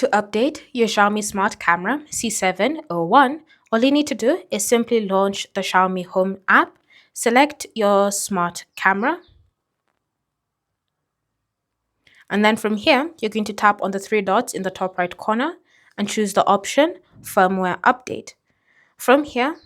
To update your Xiaomi Smart Camera C701, all you need to do is simply launch the Xiaomi Home app, select your smart camera, and then from here, you're going to tap on the three dots in the top right corner and choose the option Firmware Update. From here,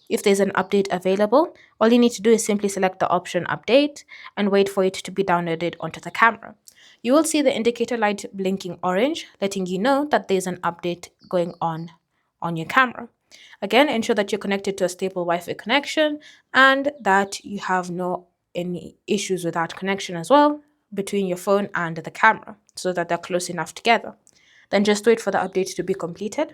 if there's an update available, all you need to do is simply select the option Update and wait for it to be downloaded onto the camera. You will see the indicator light blinking orange, letting you know that there's an update going on your camera. Again, ensure that you're connected to a stable Wi-Fi connection and that you have no any issues with that connection as well between your phone and the camera so that they're close enough together. Then just wait for the update to be completed.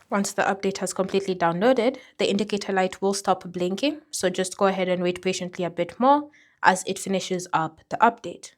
Once the update has completely downloaded, the indicator light will stop blinking, so just go ahead and wait patiently a bit more as it finishes up the update.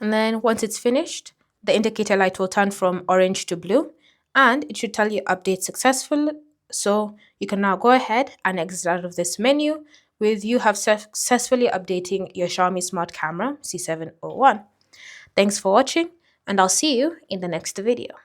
And then once it's finished, the indicator light will turn from orange to blue and it should tell you update successful. So you can now go ahead and exit out of this menu with you have successfully updating your Xiaomi Smart Camera C701. Thanks for watching and I'll see you in the next video.